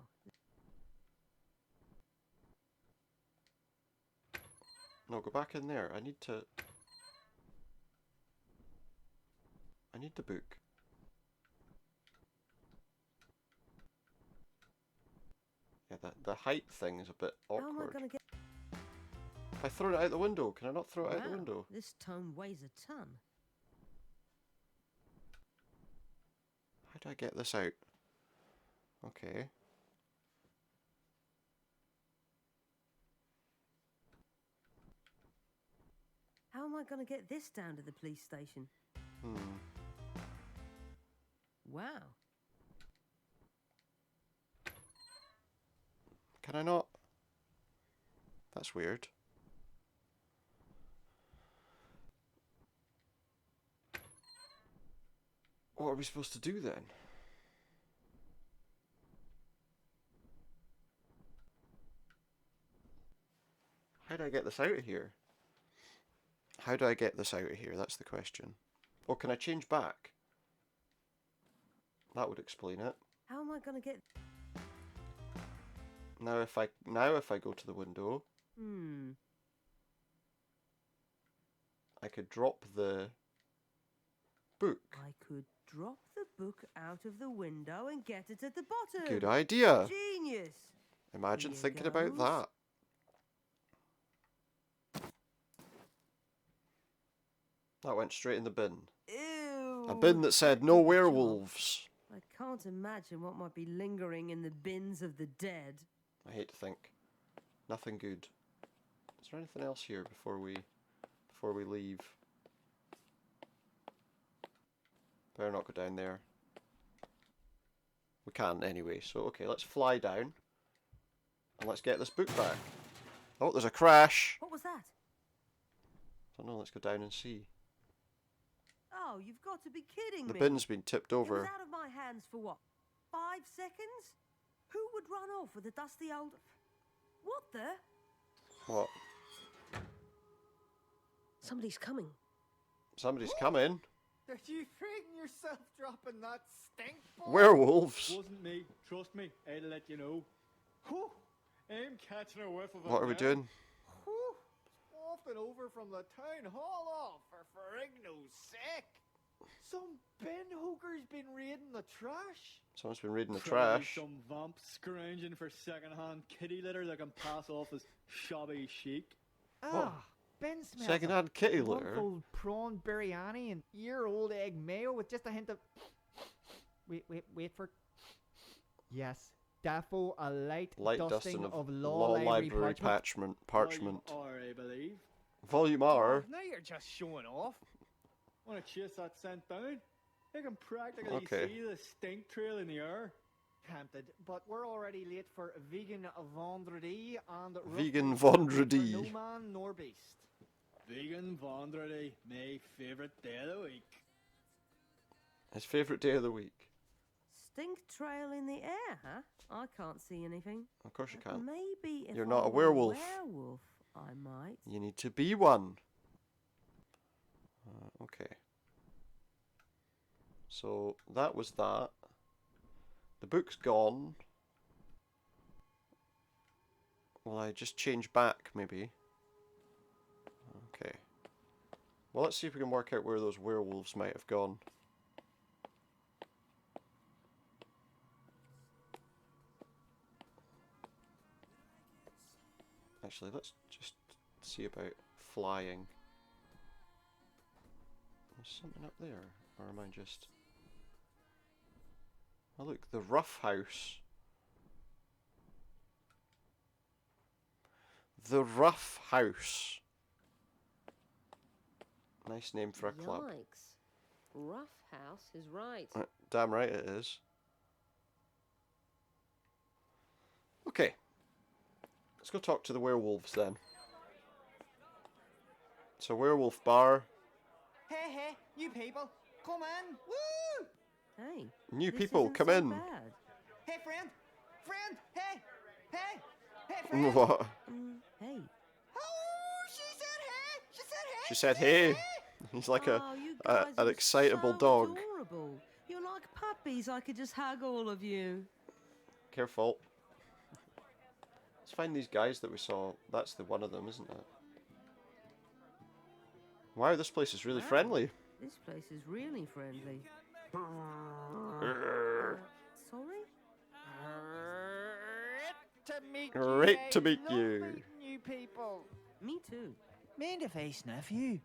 A: No, go back in there. I need the book. Yeah, the height thing is a bit
E: How am I
A: awkward.
E: going to get?
A: If I throw it out the window, can I not throw it out the
E: Wow,
A: window?
E: this tome weighs a ton.
A: How do I get this out? Okay.
E: How am I going to get this down to the police station? Wow.
A: Can I not? That's weird. What are we supposed to do then? How do I get this out of here? How do I get this out of here? That's the question. Or can I change back? That would explain it.
E: How am I gonna get...
A: Now if I go to the window, I could drop the book.
E: I could drop the book out of the window and get it at the bottom.
A: Good idea.
E: Genius.
A: Imagine
E: Here
A: thinking about
E: goes.
A: that. That went straight in the bin.
E: Ew.
A: A bin that said no werewolves.
E: I can't imagine what might be lingering in the bins of the dead.
A: I hate to think. Nothing good. Is there anything else here before we leave? Better not go down there. We can't anyway, so okay, let's fly down. And let's get this book back. Oh, there's a crash!
E: What was that?
A: I don't know, let's go down and see.
E: Oh, you've got to be kidding
A: The
E: me.
A: bin's been tipped
E: It was
A: over.
E: out of my hands for what? 5 seconds? Who would run off with a dusty old... What the?
A: What?
E: Somebody's coming.
A: Somebody's coming.
F: Did you frighten yourself dropping that stink ball?
A: Werewolves!
D: Wasn't me. Trust me. I'll let you know. Whew. I'm catching a whiff of it
A: What are we
D: now.
A: doing?
F: Whew. Off and over from the town hall off for Ferrigno's sake. Some bin hooker's been raiding the trash.
A: Someone's been reading the
D: Probably
A: trash.
D: Some vamp scrounging for second-hand kitty litter that can pass off as shabby chic.
F: Ben smells
A: Second-hand kitty litter?
F: month-old prawn biryani and year-old egg mayo with just a hint of... Wait for... Yes, Daffo, a light
A: Dusting
F: of
A: law library parchment.
D: Volume R, I believe.
A: Volume R.
F: Now you're just showing off.
D: Want to chase that scent down? I can practically
A: Okay.
D: see the stink trail in the air.
F: Tempted, but we're already late for vegan vendredi and
A: Vegan
F: rough meat
A: vendredi.
F: for no man nor beast.
D: Vegan Vendredi, my favourite day of the week.
A: His favourite day of the week.
E: Stink trail in the air, huh? I can't see anything.
A: Of course you
E: But
A: can't.
E: maybe if
A: You're
E: I
A: not a
E: were
A: werewolf.
E: werewolf, I might.
A: You need to be one. Okay. So that was that. The book's gone. Will I just change back, maybe? Okay. Well, let's see if we can work out where those werewolves might have gone. Actually, let's just see about flying. There's something up there, or am I just... Oh look, the rough house. The Rough House. Nice name for a club.
E: Yikes. Rough House is right.
A: Damn right it is. Okay. Let's go talk to the werewolves then. It's a werewolf bar.
F: Hey, you people, come in. Woo!
E: Hey.
A: New
E: this
A: people,
E: isn't
A: come
E: so
A: in.
E: bad.
F: Hey, friend, hey, friend.
A: What?
E: Hey.
F: Oh, she said hey.
A: She said hey. He's like
E: Oh, you
A: a
E: guys
A: an
E: are
A: excitable
E: so
A: dog.
E: Adorable. You're like puppies. I could just hug all of you.
A: Careful. Let's find these guys that we saw. That's the one of them, isn't it? Wow, this place is really
E: Wow.
A: friendly.
E: This place is really friendly. Sorry?
A: Great to meet you.
F: Love meeting you people.
E: Me too.
F: Mind if I sniff you?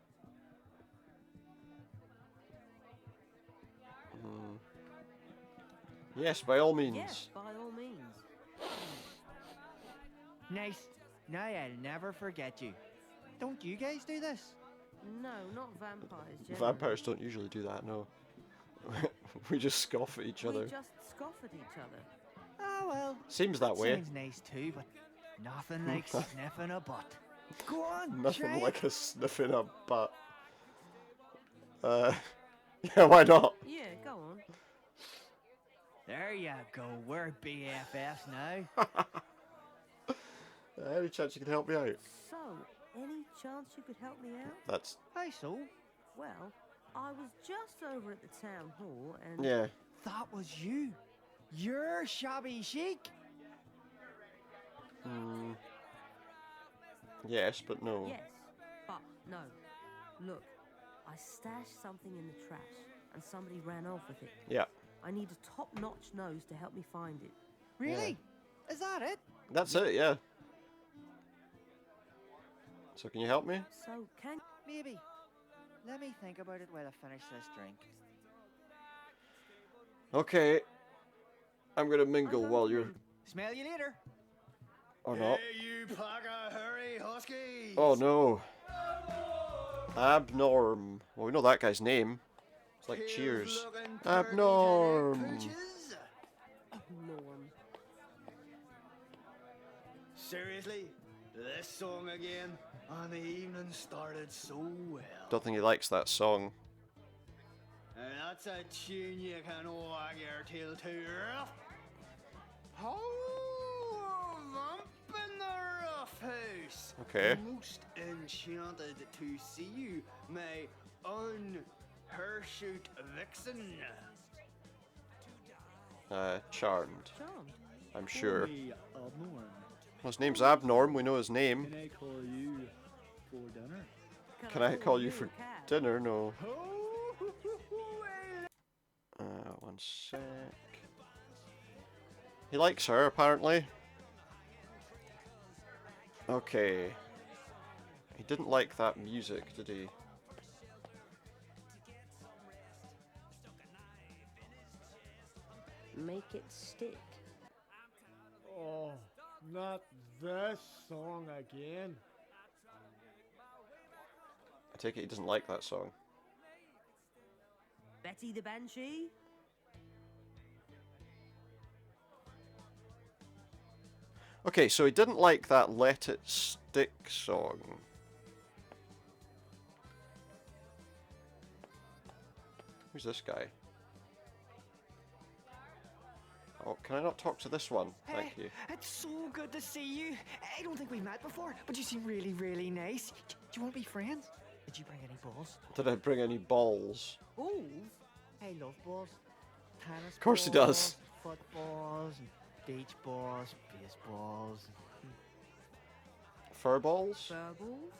A: Yes, by all means.
E: Yes, by all means.
F: Nice. Now I'll never forget you. Don't you guys do this?
E: No, not vampires. Generally.
A: Vampires don't usually do that, no. We just scoff at each
E: We
A: other.
E: just scoff at each other.
F: Oh well.
A: Seems that way.
F: Sounds nice too, but nothing like sniffing a butt. Go on,
A: Nothing
F: try
A: like
F: it.
A: a sniff in a butt. Yeah, why not?
E: Yeah, go on.
F: There you go. We're BFFs now.
A: Any chance you can help me out?
E: So, Any chance you could help me out?
A: That's
B: Hey, so
E: Well, I was just over at the town hall and...
A: yeah.
B: that was you. You're Shabby Chic.
A: Yes, but no.
E: Yes, but no. Look, I stashed something in the trash and somebody ran off with it.
A: Yeah,
E: I need a top-notch nose to help me find it.
B: Really? Is that it?
A: that's it. Yeah. So can you help me?
E: So, can...
B: Maybe. Let me think about it while I finish this drink.
A: Okay. I'm gonna mingle
E: going
A: while
E: to
A: you're
E: mingle.
B: Smell you later.
A: or not.
C: you pack of hurry huskies!
A: Oh no. Abnorm. Well, we know that guy's name. It's like Cheers. Abnorm.
E: Norm.
C: Seriously? This song again? And the evening started so well.
A: Don't think he likes that song.
C: And that's a tune you can wag your tail to. Oh, vamp in the rough house.
A: Okay.
C: Most enchanted to see you, my unhirsute vixen.
A: Charmed.
E: Charmed.
A: I'm sure.
G: Hey, Abnorm,
A: Well, his name's Abnorm. We know his name.
G: can I call you for dinner?
A: Can I call you for
E: a cab?
A: dinner? No.
C: Oh,
A: One sec. He likes her, apparently. Okay. He didn't like that music, did he?
E: Make it stick.
D: Oh, not this song again.
A: I take it he doesn't like that song.
E: Betty the Banshee?
A: Okay, so he didn't like that Let It Stick song. Who's this guy? Oh, can I not talk to this one? Thank you.
F: It's so good to see you. I don't think we've met before, but you seem really, really nice. Do you want to be friends? Did you bring any balls?
A: Did I bring any balls?
E: Balls?
B: I love balls. Tennis
A: Of course he does.
B: balls, footballs, and beach balls, baseballs.
A: Fur balls?
E: Fur balls?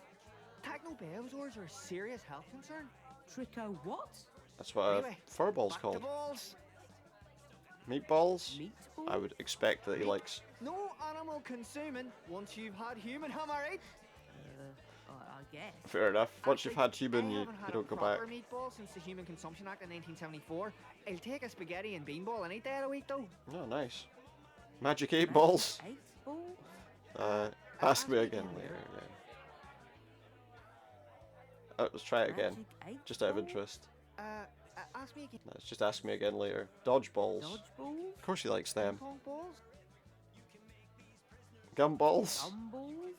B: Techno-bezoars are a serious health concern.
E: Trico what?
A: That's what
B: Anyway,
A: a fur ball's
B: back to
A: called.
B: balls.
A: Meatballs?
E: Meat balls?
A: I would expect that he likes.
B: No animal consuming once you've had human, am I right?
E: I guess.
A: Fair enough. Once you've
B: Actually,
A: had human,
B: I
A: you
B: haven't had
A: don't
B: a
A: go back.
B: proper meatball since the Human Consumption Act in 1974. I'll take a spaghetti and beanball any day of the week, though.
A: Oh, nice. Magic 8 balls?
E: 8 balls?
A: Ask me again later. Yeah. Let's try it again.
E: Magic 8
A: Just out of
E: balls?
A: interest.
B: Ask me again.
A: No, just ask me again later. Dodge balls.
E: Dodgeballs?
A: Of course he likes them.
B: Pong balls?
A: Gumballs?
E: Gumballs?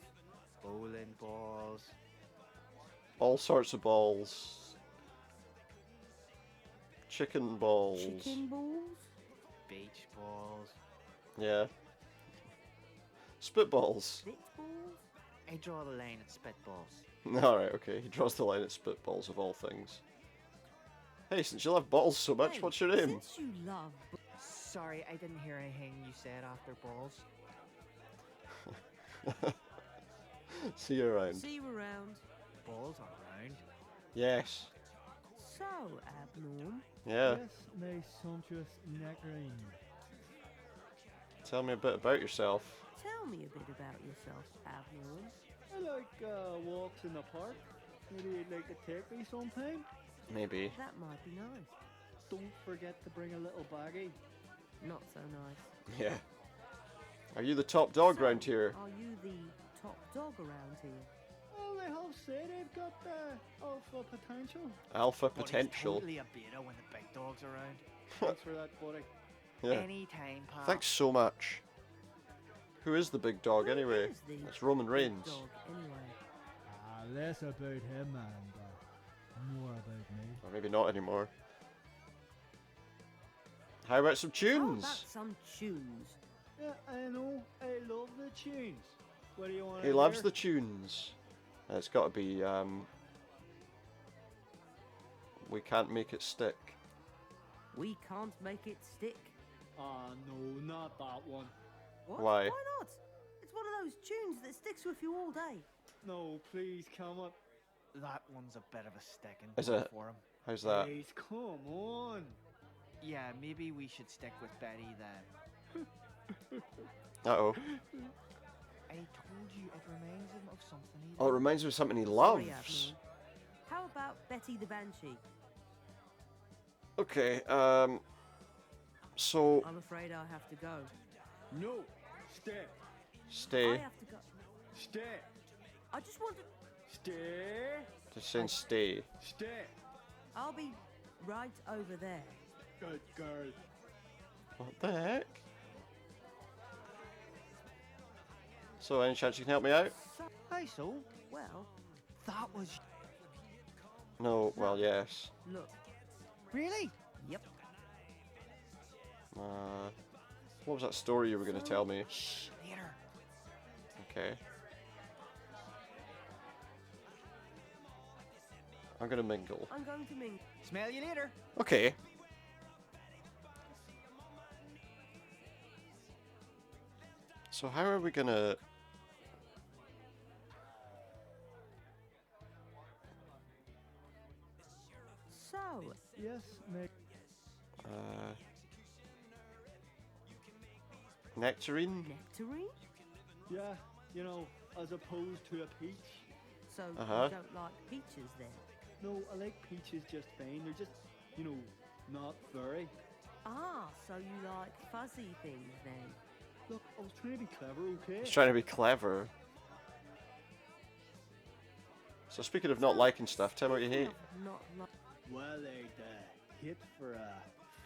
B: Bowling balls.
A: All sorts of balls. Chicken balls.
E: Chicken balls?
B: Beach balls.
A: Yeah. Spitballs.
E: Spitballs?
B: I draw the line at spitballs.
A: Alright, okay. He draws the line at spitballs of all things. Hey, since you love balls so much,
E: Hey,
A: what's your name?
E: Since you love
B: Sorry, I didn't hear anything you said after balls.
A: See you around.
E: see you around.
B: Balls are round.
A: Yes.
E: So, Abnorm,
A: Yeah.
G: Yes, my sumptuous nectarine.
A: Tell me a bit about yourself.
E: tell me a bit about yourself, Abnorm.
G: I like walks in the park. Maybe you'd like to take me sometime?
A: Maybe.
E: That might be nice.
G: Don't forget to bring a little baggie.
E: Not so nice.
A: Yeah. Are you the top dog
E: So,
A: round here?
E: Are you the top dog around here?
G: Oh, they have said they've got alpha potential.
A: Alpha
B: But he's
A: potential.
B: totally a beta when the big dog's around.
G: Thanks for that, buddy.
A: Yeah.
B: Anytime, pal.
A: Thanks so much. Who is the big dog
E: Who
A: anyway?
E: is the
A: It's Roman
E: big
A: Reigns.
E: Dog, anyway.
G: Less about him and more about me.
A: Or maybe not anymore. How about some
E: How
A: tunes?
E: about some tunes?
G: Yeah, I know. I love the tunes. What do you want?
A: He loves the tunes. It's got to be, we can't make it stick.
E: We can't make it stick.
C: Ah, no, not that one.
E: What?
A: Why?
E: Why not? It's one of those tunes that sticks with you all day.
C: No, please, come on.
F: That one's a bit of a sticking
A: Is
F: point
A: it?
F: for him.
A: How's that?
C: Please, come on.
F: Yeah, maybe we should stick with Betty then.
A: Uh-oh.
F: I told you it reminds him of something he
A: Oh, it
F: likes.
A: reminds me of something he
E: Sorry,
A: loves.
E: Admiral. How about Betty the Banshee?
A: Okay, so,
E: I'm afraid I have to go.
C: No, stay,
E: I
A: stay.
E: have to go.
C: stay,
E: I just want to.
C: stay,
A: Just saying stay.
C: stay.
E: I'll be right over there.
C: Good girl.
A: What the heck? So, any chance you can help me out?
E: So,
F: Hi, so
E: well,
F: that was
A: No, well, yes.
E: look.
F: really.
E: Yep.
A: What was that story you were going to tell me?
F: Shh, later.
A: Okay. I'm going to mingle.
E: I'm going to mingle.
F: Smell you later.
A: Okay. So how are we going to...
E: So,
C: Yes, mate.
A: Nectarine?
E: nectarine?
C: Yeah, you know, as opposed to a peach.
E: So,
A: Uh-huh.
E: you don't like peaches then?
C: No, I like peaches just fine. They're just, you know, not very.
E: Ah, so you like fuzzy things then?
C: Look, I was trying to be clever, okay?
A: He's trying to be clever. So speaking of not liking stuff, tell me what you hate.
E: Not like.
C: Well, I'd hit for a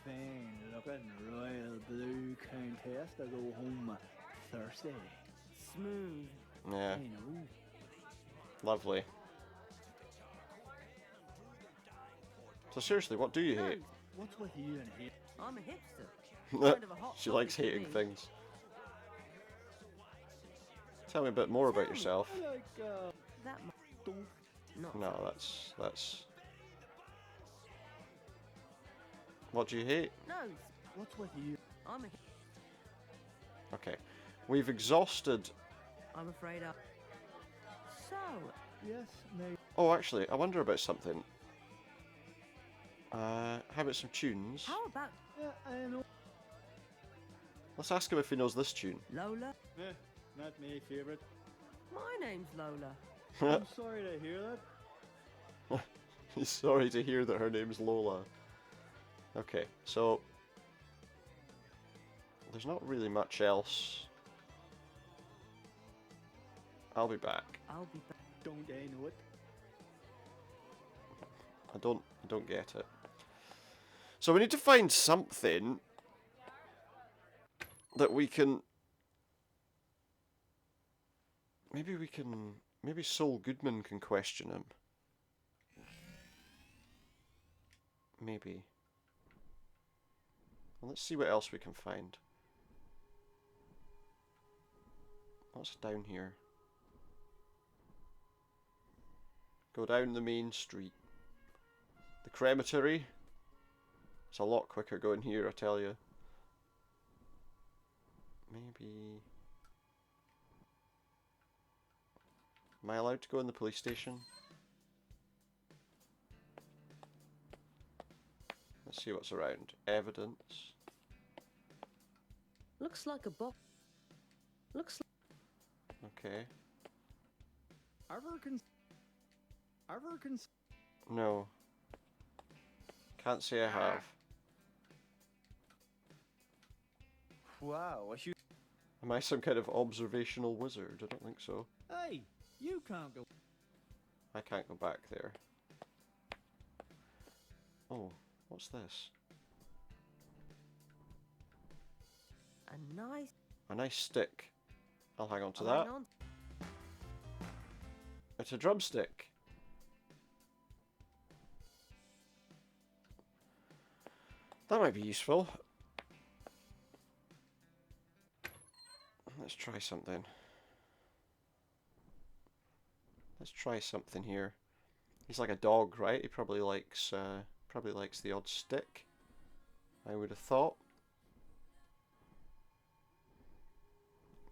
C: fine-looking royal blue countess to go home thirsty.
E: Smooth.
A: Yeah,
C: I know.
A: lovely. So seriously, what do you
E: No,
A: hate?
C: What's with you and hate?
E: I'm a hipster. Kind of a hot
A: She likes
E: topic to
A: hating
E: me.
A: things. Tell me a bit more about
E: Tell me.
A: yourself.
C: I like,
E: That mu-
C: don't.
E: not.
A: No, that's... What do you hate?
E: No,
C: What's with you?
E: I'm a.
A: Okay. We've exhausted...
E: I'm afraid I. So,
C: Yes, mate.
A: Oh, actually, I wonder about something. How about some tunes?
E: how about
C: Yeah, I know.
A: Let's ask him if he knows this tune.
E: Lola?
C: Eh, not my favourite.
E: My name's Lola.
C: I'm sorry to hear that.
A: He's sorry to hear that her name's Lola. Okay, so... There's not really much else. I'll be back.
E: I'll be back.
C: Don't I know it?
A: I don't get it. So we need to find something that we can... Maybe we can... Maybe Saul Goodman can question him. Maybe. Well, let's see what else we can find. What's down here? Go down the main street. The crematory. It's a lot quicker going here, I tell you. Maybe... Am I allowed to go in the police station? Let's see what's around. Evidence.
E: Looks like a box. Looks
A: Okay.
C: Ever
A: No. Can't say I have.
F: Wow, what you?
A: Am I some kind of observational wizard? I don't think so.
C: Hey, you can't go.
A: I can't go back there. Oh, what's this?
E: a nice.
A: A nice stick. I'll hang on to
E: I'll
A: that.
E: hang on.
A: It's a drumstick. That might be useful. Let's try something. Let's try something here. He's like a dog, right? He probably likes the odd stick, I would have thought.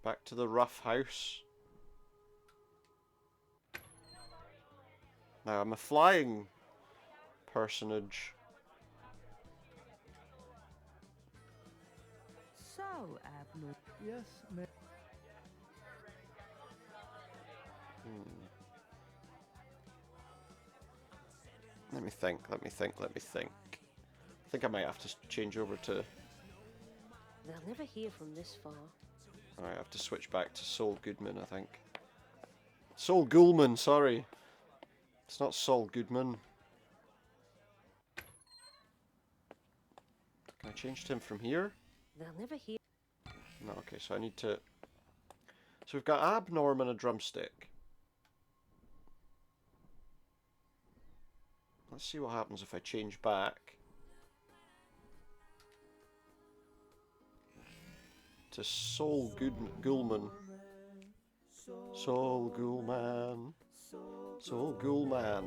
A: Back to the rough house. Now I'm a flying personage.
E: So, Abner.
B: Yes, ma'am.
A: Let me think. I think I might have to change over to...
E: They'll never hear from this far.
A: I have to switch back to Saul Goodman, I think. Saul Goulman, sorry. It's not Saul Goodman. Can I change to him from here?
E: They'll never hear.
A: No, okay, so I need to... So we've got Abnorm and a drumstick. Let's see what happens if I change back to Saul Goulman. Saul Goulman. Saul Goulman.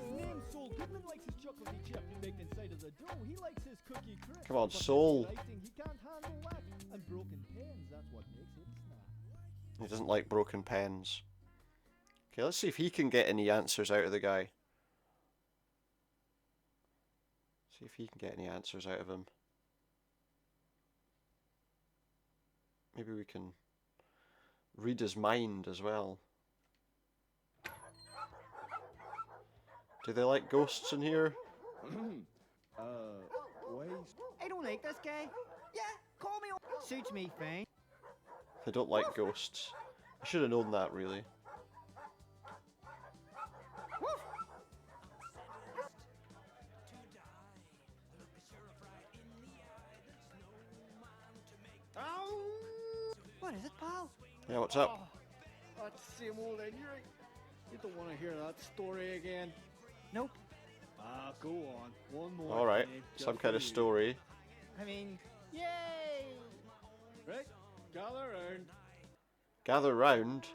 C: His name's Saul Goodman, likes his chocolatey chip baked inside of the dough. He likes his cookie crisp.
A: Come on,
C: but his
A: Saul.
C: icing, he can't handle that. And broken pens, that's what makes it snap.
A: He doesn't like broken pens. Okay, let's see if he can get any answers out of the guy. See if he can get any answers out of him. Maybe we can read his mind as well. Do they like ghosts in here?
B: Why? I don't like this guy. Yeah, call me. Suits me fine.
A: They don't like ghosts. I should have known that, really.
B: What is it, pal?
A: Yeah, what's up?
D: That's the same old injury. You don't want to hear that story again.
B: Nope.
D: Ah, go on. One more.
A: Alright,
D: time,
A: some
D: just
A: kind
D: for
A: of
D: you.
A: story.
B: I mean, yay!
D: Right, gather round.
A: Gather round.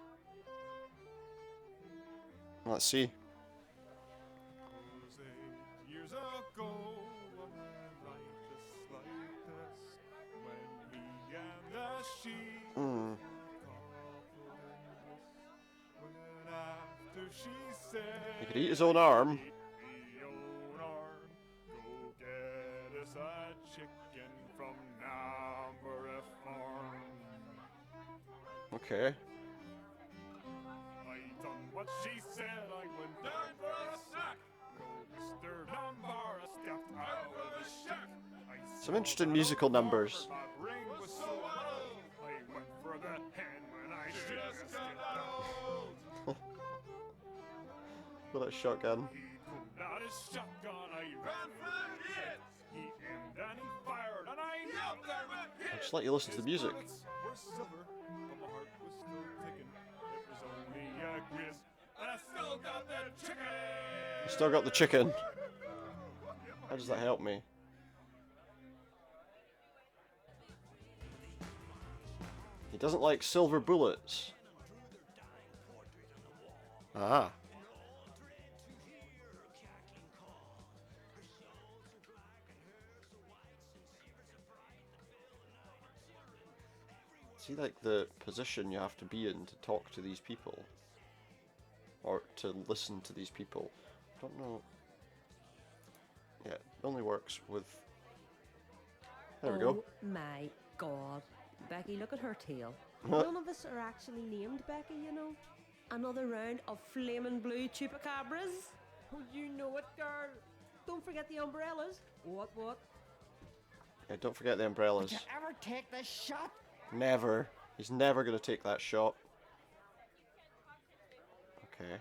A: Let's see.
H: Years ago, a man like this, when he and the sheep
A: Hmm.
H: when after she said
A: He could eat his own arm.
H: "Eat me own arm, go get us a chicken from Nambury Farm."
A: Okay.
H: I done what she said, I went down for a snack. No, Mr. Nambar stepped out of the shack. I
A: Some
H: saw
A: interesting
H: that
A: musical
H: old
A: numbers.
H: barber, my ring was so old. I went for the hen when I should have skipped out.
A: With a shotgun.
H: He pulled out his shotgun, I ran for the hit. He aimed and he fired, and I knelt there with
A: I'll
H: hit.
A: just let you listen to the music.
H: Bullets were silver, but my heart was still ticking. It was only a grit, and I still got that chicken.
A: Still got the chicken. How does that help me? He doesn't like silver bullets. Ah. See, like, the position you have to be in to talk to these people, or to listen to these people. I don't know. Yeah, it only works with... There we go.
E: Oh my God. Becky, look at her tail. None of us are actually named Becky, you know. Another round of flaming blue chupacabras. Oh, you know it, girl. Don't forget the umbrellas. What?
A: Yeah, don't forget the umbrellas.
B: Did you ever take this shot?
A: Never. He's never going to take that shot. Okay.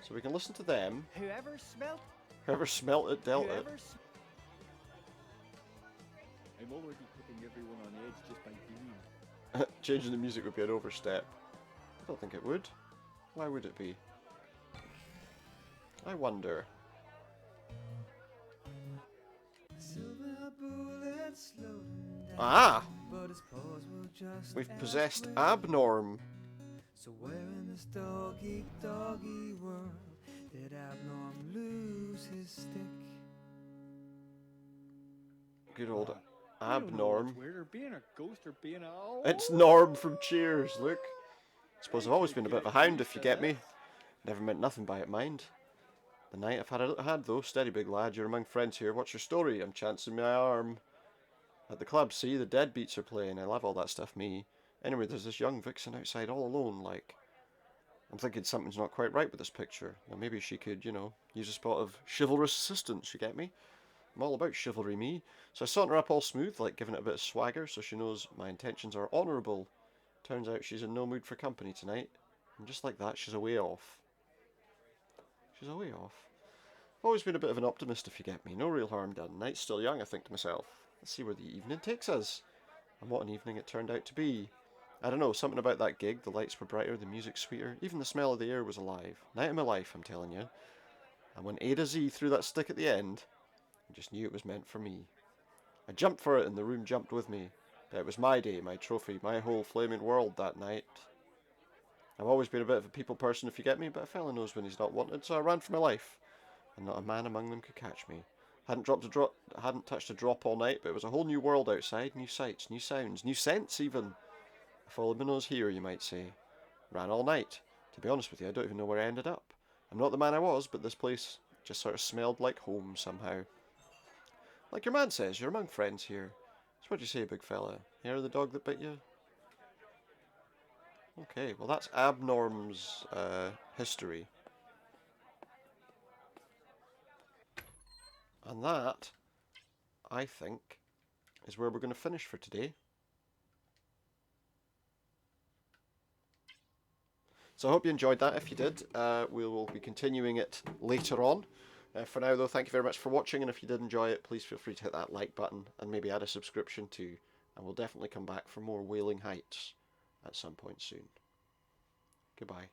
A: So we can listen to them.
B: Whoever smelt,
A: Whoever smelt it, dealt it.
B: whoever
D: I'm already putting everyone on edge just by being.
A: Changing the music would be an overstep. I don't think it would. Why would it be? I wonder. Ah! We've possessed Abnorm.
I: this doggy, doggy world did Abnorm lose his stick.
A: Good old
D: I don't know
A: Abnorm.
D: what's weirder, being a ghost or being a...
A: It's Norm from Cheers, look. I suppose I've always been a bit of a hound, if you get me. Never meant nothing by it, mind. The night I've had though. Steady, big lad, you're among friends here. What's your story? I'm chancing my arm. At the club, see, the deadbeats are playing. I love all that stuff, me. Anyway, there's this young vixen outside all alone, like. I'm thinking something's not quite right with this picture. Now maybe she could, use a spot of chivalrous assistance, you get me? I'm all about chivalry, me. So I saunter up all smooth, like giving it a bit of swagger, so she knows my intentions are honourable. Turns out she's in no mood for company tonight. And just like that, she's away off. She's away off. I've always been a bit of an optimist, if you get me. No real harm done. Night's still young, I think to myself. Let's see where the evening takes us. And what an evening it turned out to be. I don't know, something about that gig. The lights were brighter, the music sweeter. Even the smell of the air was alive. Night of my life, I'm telling you. And when A to Z threw that stick at the end, I just knew it was meant for me. I jumped for it and the room jumped with me. But it was my day, my trophy, my whole flaming world that night. I've always been a bit of a people person, if you get me, but a fella knows when he's not wanted, so I ran for my life. And not a man among them could catch me. Hadn't touched a drop all night, but it was a whole new world outside. New sights, new sounds, new scents even. I followed my nose here, you might say. Ran all night. To be honest with you, I don't even know where I ended up. I'm not the man I was, but this place just sort of smelled like home somehow. Like your man says, you're among friends here. So what do you say, big fella? Hair of the dog that bit you? Okay, well that's Abnorm's history. And that, I think, is where we're going to finish for today. So I hope you enjoyed that. If you did, we will be continuing it later on. For now, though, thank you very much for watching, and if you did enjoy it, please feel free to hit that like button and maybe add a subscription too. And we'll definitely come back for more Wailing Heights at some point soon. Goodbye.